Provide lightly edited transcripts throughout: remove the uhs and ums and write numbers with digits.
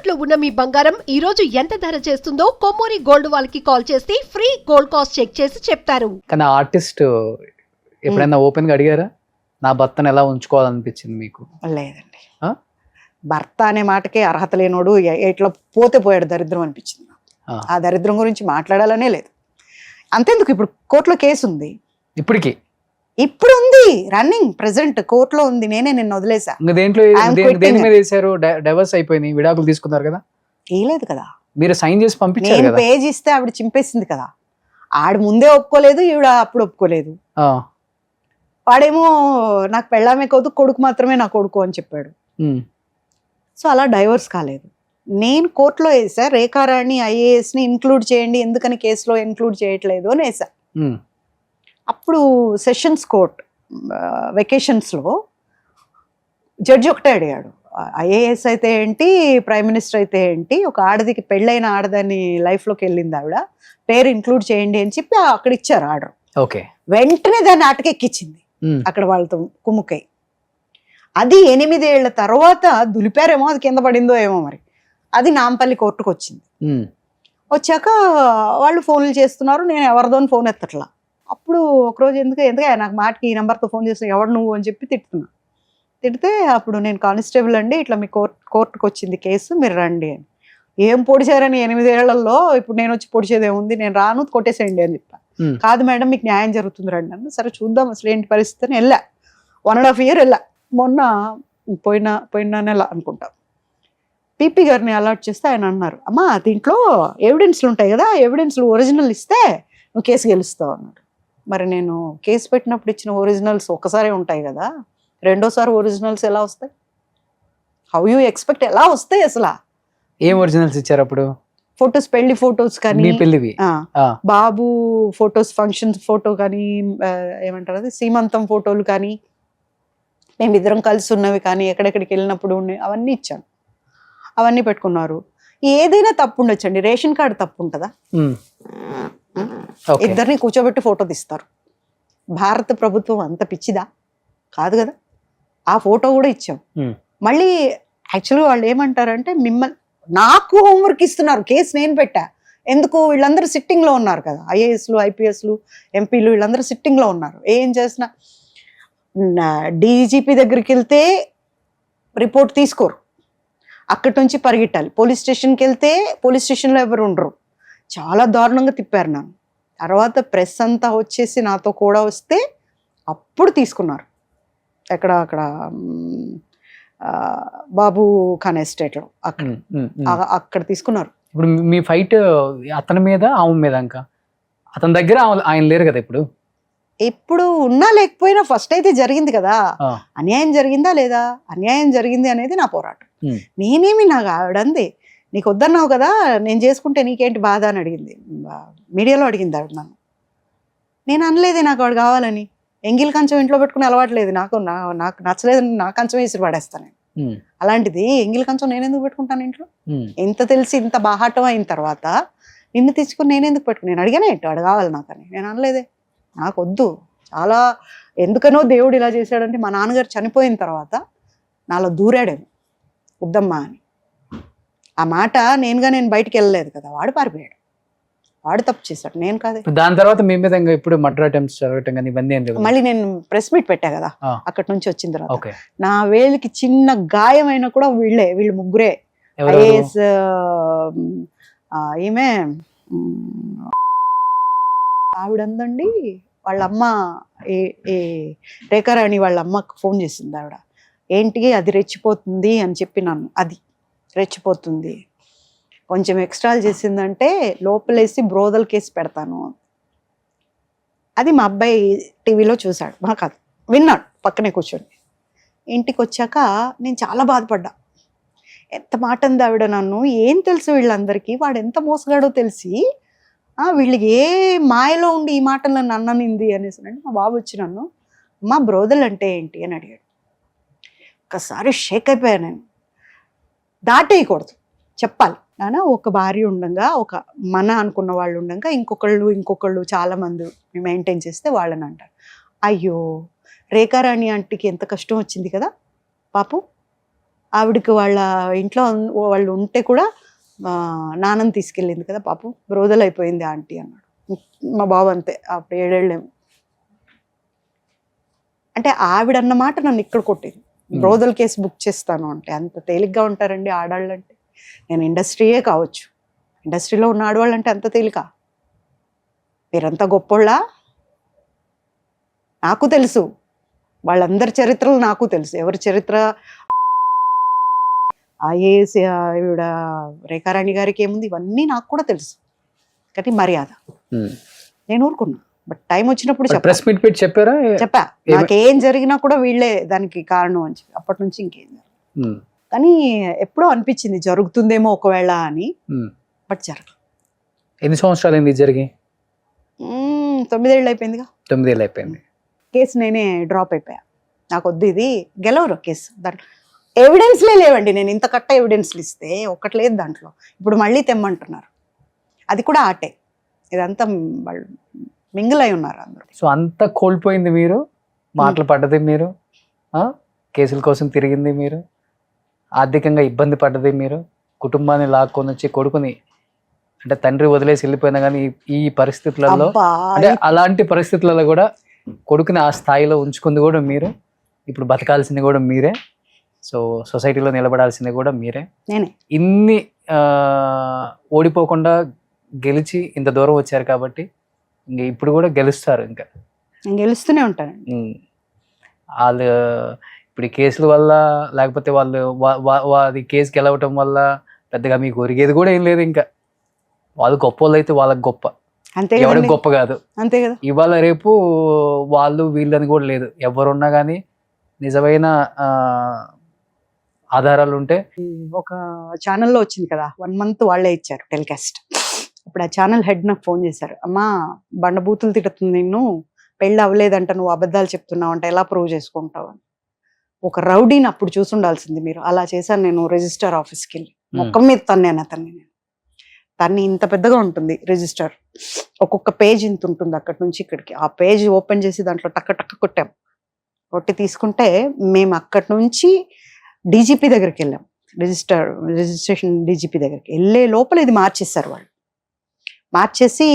తాకట్టులో ఉన్న మీ బంగారం ఈ రోజు ఎంత ధర చేస్తుందో కొమ్మూరి గోల్డ్ వాళ్ళకి కాల్ చేస్తే ఫ్రీ గోల్డ్ కాస్ట్ చెక్ చేసి చెప్తారు. కానీ ఆర్టిస్ట్ ఎప్పుడైనా ఓపెన్ గా అడిగారా నా భర్తను ఎలా ఉంచుకోవాలనిపించింది మీకు? లేదండి, భర్త అనే మాటకే అర్హత లేనోడు ఇట్లా పోతే పోయాడు దరిద్రం అనిపించింది. ఆ దరిద్రం గురించి మాట్లాడాలనే లేదు. అంతెందుకు, ఇప్పుడు కోర్టులో కేసు ఉంది, ఇప్పుడు ఉంది రన్నింగ్, ప్రెసెంట్ కోర్టులో ఉంది. నేనే నిన్న వదిలేసా. డైవర్స్ అయిపోయింది, విడాకులు తీసుకున్నారు కదా? ఏలేదు కదా, మీరు సైన్ చేసి పంపించారు కదా. పేజ్ ఇస్తే ఆవిడ చింపేసింది కదా. ఆడు ముందే ఒప్పుకోలేదు, ఈవిడ అప్పుడు ఒప్పుకోలేదు. వాడేమో నాకు పెళ్ళామే కాదు, కొడుకు మాత్రమే నా కొడుకు అని చెప్పాడు. సో అలా డైవర్స్ కాలేదు. నేను కోర్టులో వేసా, రేఖారాణి IAS ని ఇంక్లూడ్ చేయండి, ఎందుకని కేసులో ఇంక్లూడ్ చేయట్లేదు అని వేసా. అప్పుడు సెషన్స్ కోర్ట్ వెకేషన్స్లో జడ్జి ఒకటే అడిగాడు, IAS అయితే ఏంటి, ప్రైమ్ మినిస్టర్ అయితే ఏంటి, ఒక ఆడదికి పెళ్ళైన ఆడదాని లైఫ్లోకి వెళ్ళింది ఆవిడ, పేరు ఇంక్లూడ్ చేయండి అని చెప్పి అక్కడ ఇచ్చారు ఆర్డర్. వెంటనే దాన్ని ఆటకెక్కించింది అక్కడ వాళ్ళతో కుమ్ముకై. అది 8 ఏళ్ల తర్వాత దులిపారేమో, అది కింద పడిందో ఏమో మరి, అది నాంపల్లి కోర్టుకు వచ్చింది. వచ్చాక వాళ్ళు ఫోన్లు చేస్తున్నారు, నేను ఎవరిదోని ఫోన్ ఎత్తట్లా. అప్పుడు ఒకరోజు ఎందుకే నాకు మాటకి ఈ నెంబర్తో ఫోన్ చేసిన, ఎవడు నువ్వు అని చెప్పి తిడితే అప్పుడు నేను కానిస్టేబుల్ అండి, ఇట్లా మీ కోర్టుకు వచ్చింది కేసు, మీరు రండి అని. ఏం పొడిచారని 8 ఏళ్లలో ఇప్పుడు నేను వచ్చి పొడిచేది ఏముంది, నేను రాను, కొట్టేసేయండి అని చెప్పా. కాదు మేడం, మీకు న్యాయం జరుగుతుంది రండి అన్న. సరే చూద్దాం అసలు ఏంటి పరిస్థితి అని వెళ్ళా. 1.5 year వెళ్ళా. మొన్న పోయిన నెల అనుకుంటా PP గారిని అలాట్ చేస్తే ఆయన అన్నారు, అమ్మా దీంట్లో ఎవిడెన్స్లు ఉంటాయి కదా, ఎవిడెన్స్లు ఒరిజినల్ ఇస్తే నువ్వు కేసు గెలుస్తావు అన్నాడు. మరి నేను కేసు పెట్టినప్పుడు ఇచ్చిన ఒరిజినల్స్ ఒక్కసారే ఉంటాయి కదా, రెండోసారి ఒరిజినల్స్ ఎలా వస్తాయి? హౌ యూ ఎక్స్పెక్ట్, ఎలా వస్తాయి అసలు? ఏం ఒరిజినల్స్ ఇచ్చారు అప్పుడు? ఫొటోస్, పెళ్లి ఫొటోస్ కానీ, బాబు ఫొటోస్, ఫంక్షన్ ఫోటో కానీ, ఏమంటారు అది, సీమంతం ఫోటోలు కానీ, మేమిద్దరం కలిసి ఉన్నవి కానీ, ఎక్కడెక్కడికి వెళ్ళినప్పుడు ఉన్నాయి, అవన్నీ ఇచ్చాను. అవన్నీ పెట్టుకున్నారు. ఏదైనా తప్పు ఉండొచ్చండి, రేషన్ కార్డు తప్పు ఉంటుందా? ఇద్దరిని కూర్చోబెట్టి ఫోటో తీస్తారు. భారత ప్రభుత్వం అంత పిచ్చిదా? కాదు కదా. ఆ ఫోటో కూడా ఇచ్చాం. మళ్ళీ యాక్చువల్గా వాళ్ళు ఏమంటారంటే, మిమ్మల్ని నాకు హోంవర్క్ ఇస్తున్నారు, కేసు నేను పెట్టా, ఎందుకు, వీళ్ళందరూ సిట్టింగ్లో ఉన్నారు కదా, IASలు IPSలు MPలు వీళ్ళందరూ సిట్టింగ్లో ఉన్నారు. ఏం చేసినా DGP దగ్గరికి వెళ్తే రిపోర్ట్ తీసుకోరు, అక్కడి నుంచి పరిగెట్టాలి. పోలీస్ స్టేషన్కి వెళ్తే పోలీస్ స్టేషన్లో ఎవరు ఉండరు. చాలా దారుణంగా తిప్పారు నన్ను. తర్వాత ప్రెస్ అంతా వచ్చేసి నాతో కూడా వస్తే అప్పుడు తీసుకున్నారు. అక్కడ బాబు ఖాన్ ఎస్టేట్లో అక్కడ తీసుకున్నారు. ఇప్పుడు మీ ఫైట్ అతని మీద, ఆమె మీద, ఇంకా అతని దగ్గర ఆయన లేరు కదా ఇప్పుడు ఉన్నా లేకపోయినా ఫస్ట్ అయితే జరిగింది కదా. అన్యాయం జరిగిందా లేదా, అన్యాయం జరిగింది అనేది నా పోరాటం. నేనేమి, నాకు ఆవిడంది నీకు వద్దన్నావు కదా, నేను చేసుకుంటే నీకేంటి బాధ అని అడిగింది, మీడియాలో అడిగింది ఆవిడ నన్ను. నేను అనలేదే నాకు ఆవిడ కావాలని. ఎంగిల్ కంచం ఇంట్లో పెట్టుకుని అలవాట్లేదు నాకు, నాకు నచ్చలేదు, నా కంచం వేసి పడేస్తాను. అలాంటిది ఎంగిల్ కంచం నేను ఎందుకు పెట్టుకుంటాను ఇంట్లో? ఇంత తెలిసి ఇంత బాహాటం అయిన తర్వాత నిన్ను తెచ్చుకుని నేను ఎందుకు పెట్టుకుని, నేను అడిగానే ఏంటో ఆవిడ కావాలి నాకని. నేను అనలేదే, నాకు వద్దు. చాలా ఎందుకనో దేవుడు ఇలా చేశాడంటే, మా నాన్నగారు చనిపోయిన తర్వాత నాలో దూరాడేమో వద్దమ్మా అని. ఆ మాట నేను బయటికి వెళ్ళలేదు కదా, వాడు పారిపోయాడు, వాడు తప్పు చేశాడు, నేను కాదే. దాని తర్వాత మీ మీద ఇప్పుడు మర్డర్ అటెంప్ట్స్ జరగటం కానీ ఇవన్నీ మళ్ళీ నేను ప్రెస్ మీట్ పెట్టా కదా, అక్కడి నుంచి వచ్చిన తర్వాత నా వేలికి చిన్న గాయమైనా కూడా వీళ్ళు ముగ్గురే. IAS ఈమె ఆవిడందండి, వాళ్ళ అమ్మ రేఖారాణి వాళ్ళ అమ్మకు ఫోన్ చేసింది ఆవిడ. ఏంటి అది రెచ్చిపోతుంది అని చెప్పి నన్ను, అది రెచ్చిపోతుంది, కొంచెం ఎక్స్ట్రాలు చేసిందంటే లోపలేసి బ్రోదల్ కేసు పెడతాను. అది మా అబ్బాయి టీవీలో చూశాడు, మా కాదు విన్నాడు పక్కనే కూర్చొని. ఇంటికి వచ్చాక నేను చాలా బాధపడ్డా. ఎంత మాట అంది ఆవిడ నన్ను, ఏం తెలుసు వీళ్ళందరికీ, వాడు ఎంత మోసగాడో తెలిసి వీళ్ళకి ఏ మాయలో ఉండి ఈ మాటలు నన్ను అన్ననింది అనేసి. అంటే మా బాబు వచ్చి నన్ను, అమ్మా బ్రోదల్ అంటే ఏంటి అని అడిగాడు. ఒక్కసారి షేక్ అయిపోయాను నేను. దాటేయకూడదు, చెప్పాలి. నాన్న ఒక భార్య ఉండగా, ఒక మన అనుకున్న వాళ్ళు ఉండగా ఇంకొకళ్ళు చాలా మంది మెయింటైన్ చేస్తే వాళ్ళని అంటారు. అయ్యో రేఖారాణి ఆంటీకి ఎంత కష్టం వచ్చింది కదా పాపం, ఆవిడకి వాళ్ళ ఇంట్లో వాళ్ళు ఉంటే కూడా నాన్నని తీసుకెళ్ళింది కదా పాపం, బ్రోదలైపోయింది ఆంటీ అన్నాడు. మా బాబు అంతే, అప్పుడు 7 ఏళ్ళేమో. అంటే ఆవిడ అన్నమాట నన్ను ఇక్కడ కొట్టింది. బ్రోదల్ కేసు బుక్ చేస్తాను అంటే అంత తేలిగ్గా ఉంటారండి ఆడవాళ్ళు అంటే? నేను ఇండస్ట్రీయే కావచ్చు, ఇండస్ట్రీలో ఉన్న ఆడవాళ్ళు అంటే అంత తేలిక? మీరంతా గొప్పోళ్ళా? నాకు తెలుసు, వాళ్ళందరి చరిత్రలు నాకు తెలుసు. ఎవరి చరిత్ర ఐఏఎస్ ఈవిడ రేఖారాణి గారికి ఏముంది ఇవన్నీ నాకు కూడా తెలుసు. కానీ మర్యాద నేను ఊరుకున్నా. బట్ టైం వచ్చినప్పుడు ప్రెస్ మీట్ పెట్టి చెప్పా నాకేం జరిగినా కూడా వీళ్ళే దానికి కారణం అని చెప్పి. అప్పటి నుంచి ఇంకేం జరగదు. కానీ ఎప్పుడో అనిపించింది జరుగుతుందేమో ఒకవేళ అని, బట్ జరగదు. ఎన్ని సంవత్సరాలు అయింది జరిగి? 9 ఏళ్ళు అయిపోయిందిగా. 9 ఏళ్ళు అయిపోయింది. కేసు నేనే డ్రాప్ అయిపోయా. నాకు వద్దు, ఇది గెలవరు కేసు. దాంట్లో ఎవిడెన్స్లే లేవండి. నేను ఇంత కట్ట ఎవిడెన్స్లు ఇస్తే ఒక్కటి లేదు దాంట్లో. ఇప్పుడు మళ్ళీ తెమ్మంటున్నారు, అది కూడా ఆటే. ఇదంతా వాళ్ళు మింగిల్ అయి ఉన్నారు అందరూ. సో అంత కోల్పోయింది మీరు, మాటలు పడ్డది మీరు, కేసుల కోసం తిరిగింది మీరు, ఆర్థికంగా ఇబ్బంది పడ్డది మీరు, కుటుంబాన్ని లాక్కొని వచ్చి కొడుకుని అంటే తండ్రి వదిలేసి వెళ్ళిపోయినా కానీ ఈ పరిస్థితులలో, అంటే అలాంటి పరిస్థితులలో కూడా కొడుకుని ఆ స్థాయిలో ఉంచుకుంది కూడా మీరు, ఇప్పుడు బతకాల్సింది కూడా మీరే, సో సొసైటీలో నిలబడాల్సింది కూడా మీరే. నేనే ఇన్ని ఓడిపోకుండా గెలిచి ఇంత దూరం వచ్చారు కాబట్టి ఇంక ఇప్పుడు కూడా గెలుస్తారు. ఇంకా నేను గెలుస్తూనే ఉంటాను. వాళ్ళు ఇప్పుడు ఈ కేసుల వల్ల లేకపోతే వాళ్ళు అది కేసు గెలవటం వల్ల పెద్దగా మీకు ఒరిగేది కూడా ఏం లేదు. ఇంకా వాళ్ళు గొప్ప వాళ్ళు అయితే వాళ్ళకి గొప్ప, అంతే, ఎవరికి గొప్ప కాదు. అంతే కదా. ఇవాళ రేపు వాళ్ళు వీళ్ళని కూడా లేదు. ఎవరున్నా కానీ నిజమైన ఆధారాలు ఉంటే. ఒక ఛానల్లో వచ్చింది కదా, 1 month వాళ్ళే ఇచ్చారు టెలికాస్ట్. అప్పుడు ఆ ఛానల్ హెడ్ నాకు ఫోన్ చేశారు, అమ్మా బండబూతులు తిడుతుంది నిన్ను, పెళ్ళి అవ్వలేదంట, నువ్వు అబద్ధాలు చెప్తున్నావు అంటే ఎలా ప్రూవ్ చేసుకుంటావు అని. ఒక రౌడీని అప్పుడు చూసుండాల్సింది మీరు. అలా చేశాను నేను. రిజిస్టర్ ఆఫీస్కి వెళ్ళి మొక్కం మీద తన్నాను అతన్ని. నేను తన్ని ఇంత పెద్దగా ఉంటుంది రిజిస్టర్, ఒక్కొక్క పేజ్ ఇంత ఉంటుంది అక్కడి నుంచి ఇక్కడికి. ఆ పేజ్ ఓపెన్ చేసి దాంట్లో టక్క టక్క కొట్టాం. కొట్టి తీసుకుంటే మేము అక్కడి నుంచి డీజీపీ దగ్గరికి వెళ్ళాం. రిజిస్ట్రేషన్ డీజీపీ దగ్గరికి వెళ్ళే లోపల ఇది మార్చేస్తారు వాళ్ళు. మార్చేసి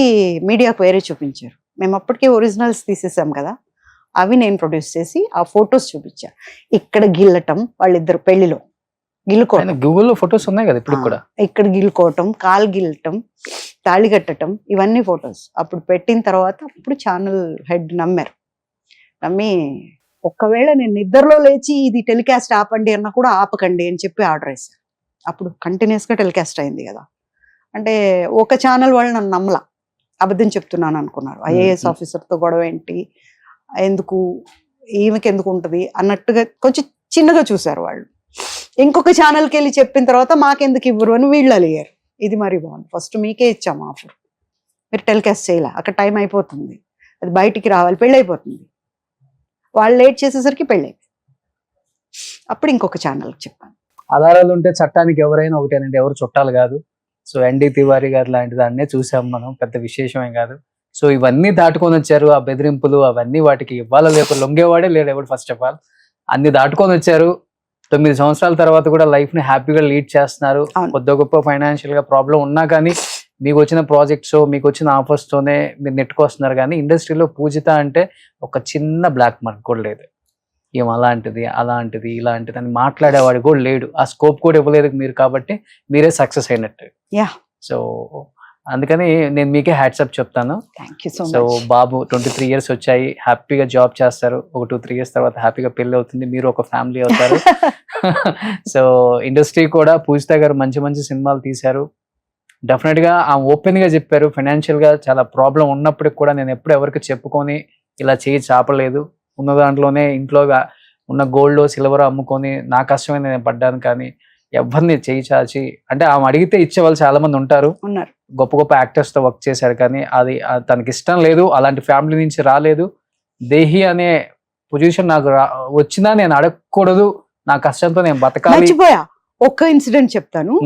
మీడియాకు వేరే చూపించారు. మేము అప్పటికే ఒరిజినల్స్ తీసేసాం కదా, అవి నేను ప్రొడ్యూస్ చేసి ఆ ఫొటోస్ చూపించా. ఇక్కడ గిల్లటం, వాళ్ళిద్దరు పెళ్లిలో గిల్లుకోవటం, గూగుల్లో ఫొటోస్ ఉన్నాయి కదా ఇప్పుడు కూడా. ఇక్కడ గిల్లుకోవటం, కాలు గిల్లటం, తాళి కట్టడం, ఇవన్నీ ఫొటోస్ అప్పుడు పెట్టిన తర్వాత అప్పుడు ఛానల్ హెడ్ నమ్మారు. నమ్మి ఒక్కవేళ నేను నిద్రలో లేచి ఇది టెలికాస్ట్ ఆపండి అన్నా కూడా ఆపకండి అని చెప్పి ఆర్డర్ వేశారు. అప్పుడు కంటిన్యూస్గా టెలికాస్ట్ అయింది కదా. అంటే ఒక ఛానల్ వాళ్ళు నన్ను నమ్మలా, అబద్ధం చెప్తున్నాను అనుకున్నారు. ఐఏఎస్ ఆఫీసర్తో గొడవ ఏంటి, ఎందుకు ఈమెకి ఎందుకు ఉంటుంది అన్నట్టుగా కొంచెం చిన్నగా చూశారు వాళ్ళు. ఇంకొక ఛానల్కి వెళ్ళి చెప్పిన తర్వాత మాకెందుకు ఇవ్వరు అని వీళ్ళు అలిగారు. ఇది మరి బాగుంది, ఫస్ట్ మీకే ఇచ్చాము ఆఫర్, మీరు టెలికాస్ట్ చేయలే, అక్కడ టైం అయిపోతుంది, అది బయటికి రావాలి, పెళ్ళి అయిపోతుంది. వాళ్ళు లేట్ చేసేసరికి పెళ్ళి అయిపోయింది. అప్పుడు ఇంకొక ఛానల్కి చెప్పాను. ఆధారాలు ఉంటే చట్టానికి ఎవరైనా ఒకటేనండి, ఎవరు చుట్టాలు కాదు. సో ఎన్డీ తివారీ గారు లాంటి దాన్నే చూసాం మనం, పెద్ద విశేషమేం కాదు. సో ఇవన్నీ దాటుకొని వచ్చారు, ఆ బెదిరింపులు అవన్నీ, వాటికి ఇవ్వాల లేక లొంగేవాడే లేడు ఎవడు. ఫస్ట్ ఆఫ్ ఆల్ అన్ని దాటుకొని వచ్చారు. 9 సంవత్సరాల తర్వాత కూడా లైఫ్ ని హ్యాపీగా లీడ్ చేస్తున్నారు. కొద్ది గొప్ప ఫైనాన్షియల్ గా ప్రాబ్లం ఉన్నా కానీ మీకు వచ్చిన ప్రాజెక్ట్స్, మీకు వచ్చిన ఆఫర్స్ తోనే మీరు నెట్టుకొస్తున్నారు. కానీ ఇండస్ట్రీలో పూజిత అంటే ఒక చిన్న బ్లాక్ మార్క్ కూడా లేదు. ఏం అలాంటిది అలాంటిది ఇలాంటిది అని మాట్లాడేవాడు కూడా లేడు. ఆ స్కోప్ కూడా ఇవ్వలేదు మీరు, కాబట్టి మీరే సక్సెస్ అయినట్టు. సో అందుకని నేను మీకే హ్యాట్సప్ చెప్తాను. సో బాబు 23 years వచ్చాయి, హ్యాపీగా జాబ్ చేస్తారు. ఒక 2-3 years తర్వాత హ్యాపీగా పెళ్లి అవుతుంది, మీరు ఒక ఫ్యామిలీ అవుతారు. సో ఇండస్ట్రీ కూడా పూజిత గారు మంచి మంచి సినిమాలు తీశారు. డెఫినెట్ గా ఆ ఓపెన్ గా చెప్పారు. ఫైనాన్షియల్ గా చాలా ప్రాబ్లం ఉన్నప్పటికి కూడా నేను ఎప్పుడు ఎవరికి చెప్పుకొని ఇలా చేయి చాపలేదు. ఉన్న దాంట్లోనే ఇంట్లో ఉన్న గోల్డ్ సిల్వర్ అమ్ముకొని నా కష్టమే నేను పడ్డాను. కానీ ఎవరిని చేయి చాచి, అంటే ఆమె అడిగితే ఇచ్చే వాళ్ళు చాలా మంది ఉంటారు, గొప్ప గొప్ప యాక్టర్స్ తో వర్క్ చేశారు. కానీ అది తనకి ఇష్టం లేదు, అలాంటి ఫ్యామిలీ నుంచి రాలేదు. దేహి అనే పొజిషన్ నాకు వచ్చినా నేను అడగకూడదు, నా కష్టంతో నేను బతకాలి. మర్చిపోయా ఒక్క ఇన్సిడెంట్ చెప్తాను.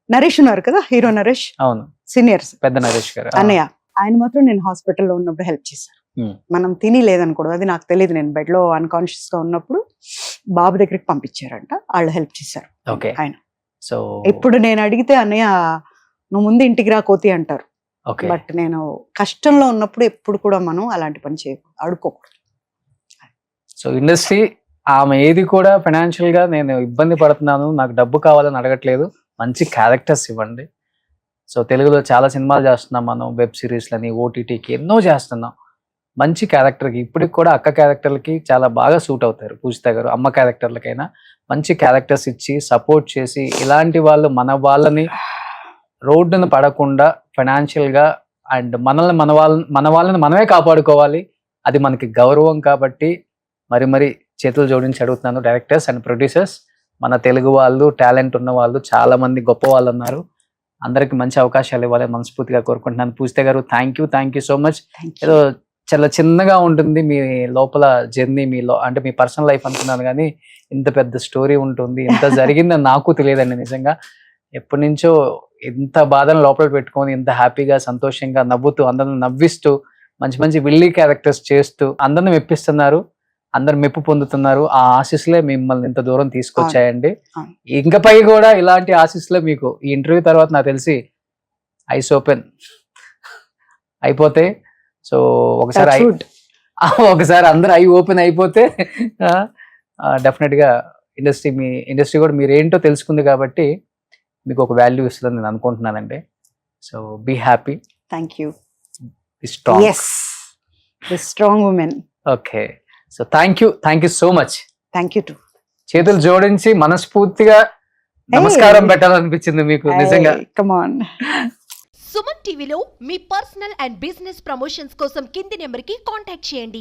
నరేష్ ఉన్నారు కదా, హీరో నరేష్. అవును, సీనియర్స్, పెద్ద నరేష్ గారు అన్నయ్య. ఆయన మాత్రం నేను హాస్పిటల్లో ఉన్నప్పుడు హెల్ప్ చేశారు. Hmm. మనం తిని లేదనుకోవడం, అది నాకు తెలియదు. నేను బెడ్ లో అన్కాన్షియస్ గా ఉన్నప్పుడు బాబు దగ్గరికి పంపించారంట, వాళ్ళు హెల్ప్ చేశారు ఓకే. ఆయన. సో ఇప్పుడు నేను అడిగితే అన్నయ్య నువ్వు ముందు ఇంటికి రా కోతి అంటారు. ఓకే. బట్ నేను కష్టంలో ఉన్నప్పుడు ఎప్పుడు కూడా మనం అలాంటి పని చేయకూడదు, అడుక్కోకూడదు. సో ఇండస్ట్రీ ఆమె ఏది కూడా ఫైనాన్షియల్ గా నేను ఇబ్బంది పడుతున్నాను, నాకు డబ్బు కావాలని అడగట్లేదు, మంచి క్యారెక్టర్స్ ఇవ్వండి. సో తెలుగులో చాలా సినిమాలు చేస్తున్నాం మనం, వెబ్ సిరీస్లని, ఓటీటీకి ఎన్నో చేస్తున్నాం. మంచి క్యారెక్టర్కి ఇప్పటికి కూడా అక్క క్యారెక్టర్లకి చాలా బాగా సూట్ అవుతారు పూజిత గారు. అమ్మ క్యారెక్టర్లకైనా మంచి క్యారెక్టర్స్ ఇచ్చి సపోర్ట్ చేసి, ఇలాంటి వాళ్ళు మన వాళ్ళని రోడ్డును పడకుండా ఫైనాన్షియల్గా అండ్ మన వాళ్ళని మనమే కాపాడుకోవాలి. అది మనకి గౌరవం. కాబట్టి మరి చేతులు జోడించి అడుగుతున్నాను, డైరెక్టర్స్ అండ్ ప్రొడ్యూసర్స్, మన తెలుగు వాళ్ళు టాలెంట్ ఉన్న వాళ్ళు చాలా మంది గొప్ప వాళ్ళు ఉన్నారు, అందరికి మంచి అవకాశాలు ఇవ్వాలని మనస్ఫూర్తిగా కోరుకుంటున్నాను. పూజిత గారు థ్యాంక్ యూ సో మచ్. ఏదో చాలా చిన్నగా ఉంటుంది మీ లోపల జర్నీ, అంటే మీ పర్సనల్ లైఫ్ అనుకున్నాను, కానీ ఇంత పెద్ద స్టోరీ ఉంటుంది, ఇంత జరిగిందని నాకు తెలియదండి. నిజంగా ఎప్పటి నుంచో ఇంత బాధను లోపల పెట్టుకొని ఇంత హ్యాపీగా సంతోషంగా నవ్వుతూ అందరిని నవ్విస్తూ మంచి విల్లీ క్యారెక్టర్స్ చేస్తూ అందరిని మెప్పిస్తున్నారు, అందరు మెప్పు పొందుతున్నారు. ఆ ఆశీస్సులే మిమ్మల్ని ఇంత దూరం తీసుకొచ్చాయండి. ఇంకపై కూడా ఇలాంటి ఆశీస్సులే మీకు ఈ ఇంటర్వ్యూ తర్వాత నాకు తెలిసి ఐస్ ఓపెన్ అయిపోతే. సో ఒకసారి అందరు ఐ ఓపెన్ అయిపోతే డెఫినెట్ గా ఇండస్ట్రీ కూడా మీరేంటో తెలుసుకుంది కాబట్టి మీకు ఒక వాల్యూ ఇస్తుందని నేను అనుకుంటున్నానండి. So be happy. Thank you. Strong women. Okay. So thank you so much. Thank you too. చేతులు జోడించి మనస్ఫూర్తిగా నమస్కారం పెట్టాలనిపించింది మీకు నిజంగా. Come on. సుమన్ టీవీలో మీ పర్సనల్ అండ్ బిజినెస్ ప్రమోషన్స్ కోసం కింది నెంబర్కి కాంటాక్ట్ చేయండి.